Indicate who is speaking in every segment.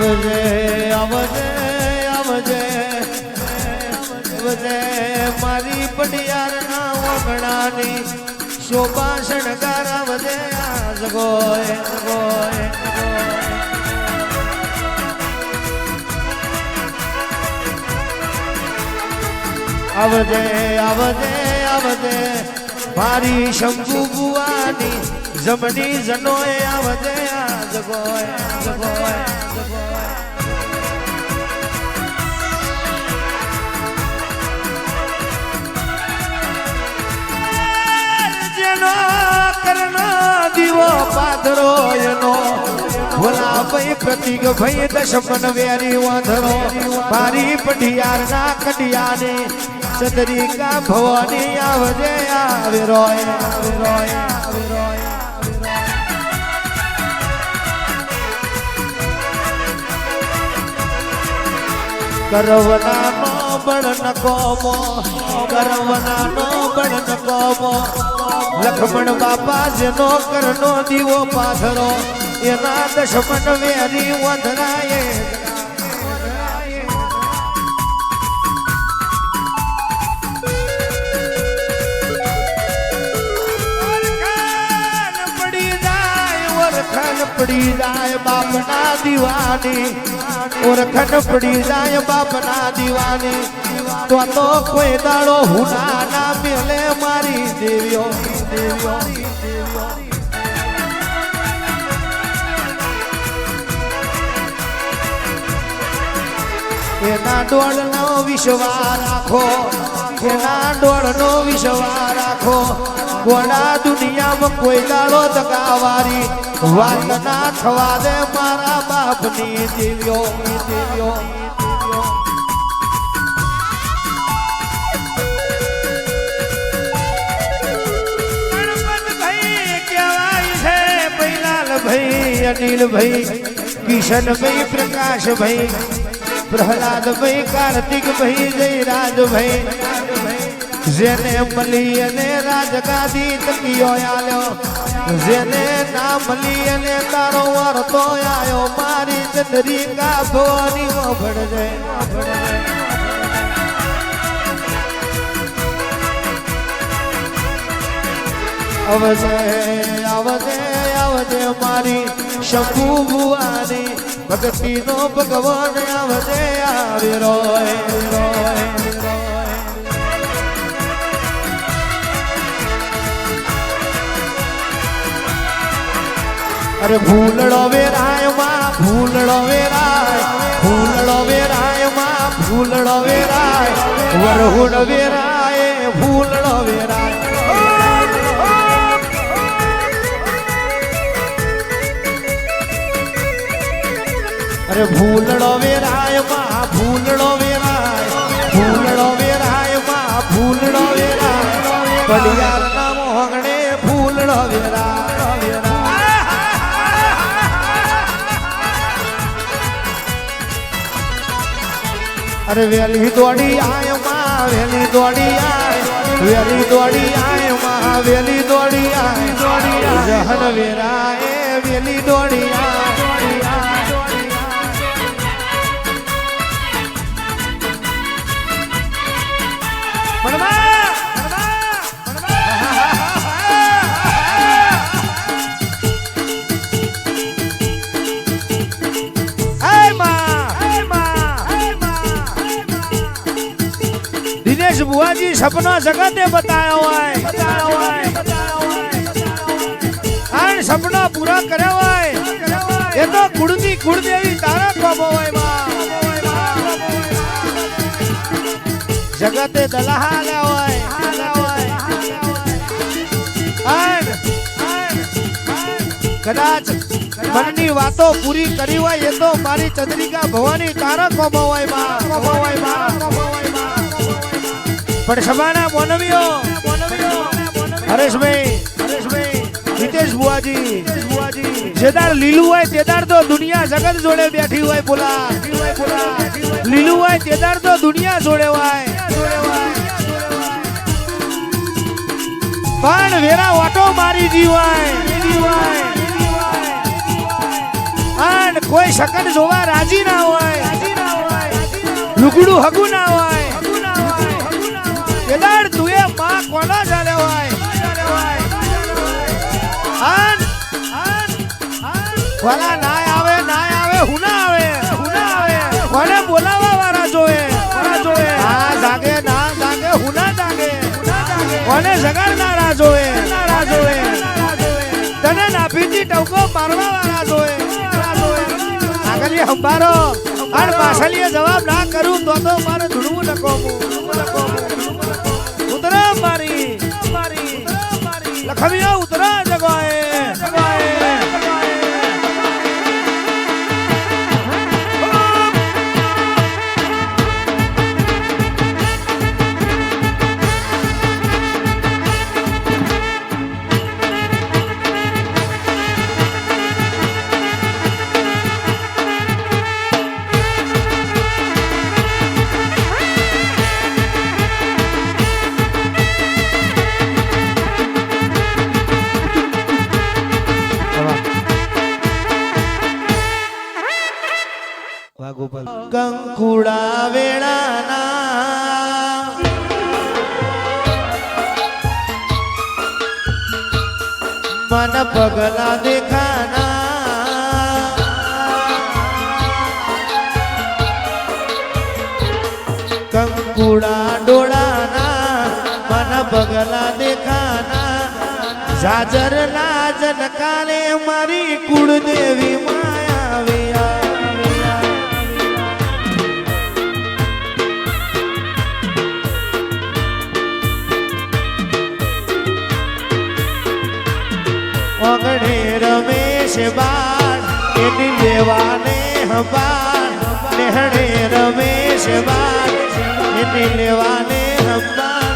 Speaker 1: આવજે આવજે આવજે આવજે મારી પડિયારના ઓગણાની શોભા શણગાર આવજે આજ ગોય ગોય આવજે આવજે આવજે મારી શંભુ બુવાની જમણી જનોય આવજે આજ ગોય ગોય જેનો કર્ણ દીવો પાથરો એનો ભોલા ભાઈ પ્રતિક ભાઈ દશમન વેરી વાંધરો મારી પઢિયારના કડિયાને ચંદ્રિકા ભવાની આવજે આવે રોય આવે રોય આવે રોય કરવનાનો બળન કોમો કરવનાનો બળન કોમો લખમણ બાપા જેનો કરનો દીવો પાથરો એના દશમન વેરી વંધરાએ પડી જાય બાપના દીવાની ઓરખન પડી જાય બાપના દીવાની તો કોઈ દાડો હુના ના મેલે મારી દેવીઓ દેવીઓ એના ડોળનો વિશ્વાસ રાખો એના ડોળનો વિશ્વાસ રાખો ગોડા દુનિયામાં કોઈ દાડો દગાવારી વાત ના થવા દે મારા બાપની દેવીઓ દેવીઓ ગણપતભાઈ કહેવાય છે પૈલાલભાઈ અનિલભાઈ કિશનભાઈ પ્રકાશભાઈ પ્રહલાદભાઈ કાર્તિકભાઈ જયરાજભાઈ જેને મળી અને રાજગાદી તકીઓ આલ્યો જેને ના મળી અને તારો વરતો આયો મારી ચંદ્રિકા ભવાની ભણજે આવજે આવજે આવજે મારી શંભુ ભુવાની ભક્તિનો ભગવાન આવજે આવે રોય રોય અરે ભૂલડો વેરાય માં ભૂલડો વેરાય ભૂલડો વેરાય માં ભૂલડો વેરાય વરહુડ વેરાય ભૂલડો વેરાય અરે ભૂલડો વેરાય માં ભૂલડો વેરાય ભૂલડો વેરાય માં ભૂલડો વેરાય પડિયારના મોહગણે ભૂલડો વેરાય અરે વેલી દોડી આય માં વેલી દોડી આય વેલી દોડી આય માં વેલી દોડી આય જહન વેરાય વેલી દોડી આય बुआजी सपना जगते बताया हुआ है सपना पूरा करे हुआ है ये तो कुड़दी कुड़देवी तारा कब जगते दलहा ले हुआ है कदाच मननी वातो पूरी करी हुआ ये तो मारी चंद्रिका भवानी तारा कब પણ સભાના મોનવીઓ હરેશભાઈ હિતેશ બુઆજી જેદાર લીલું હોય તેદાર તો દુનિયા જગત જોડે બેઠી હોય બોલા લીલું હોય તેદાર તો દુનિયા જોડે હોય પણ વેરા વાટો મારી જીવાય
Speaker 2: અને કોઈ શકન જોવા રાજી ના હોય લુગડું હગું ના હોય કેદાર તું એ માં કોનો ચાલે હોય ભલા ના આવે હું ના આવે કોને બોલાવા વાળા જોએ હા જાગે ના જાગે હું ના જાગે કોને જગાડનારા જોએ તને નાભીથી ટવકો મારવા વાળા જોએ આગળ હંભારો અને પાછળીએ જવાબ ના કરું તો મારે ધૂળવું નકોમું ઉતરા મારી લખમીઓ ઉતરા જગવાએ કંકુડા વેળાના મન પગલા દેખાના કંકુડા ડોળાના મન પગલા દેખાના જાજરના જનકાલે મારી કુળદેવી માયા ઓગણે રમેશ બાણ એની લેવાને હંબાણ નેહણે રમેશ બાણ એની લેવાને હંબાણ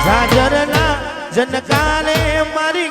Speaker 2: જાજરના જનકાલે મારી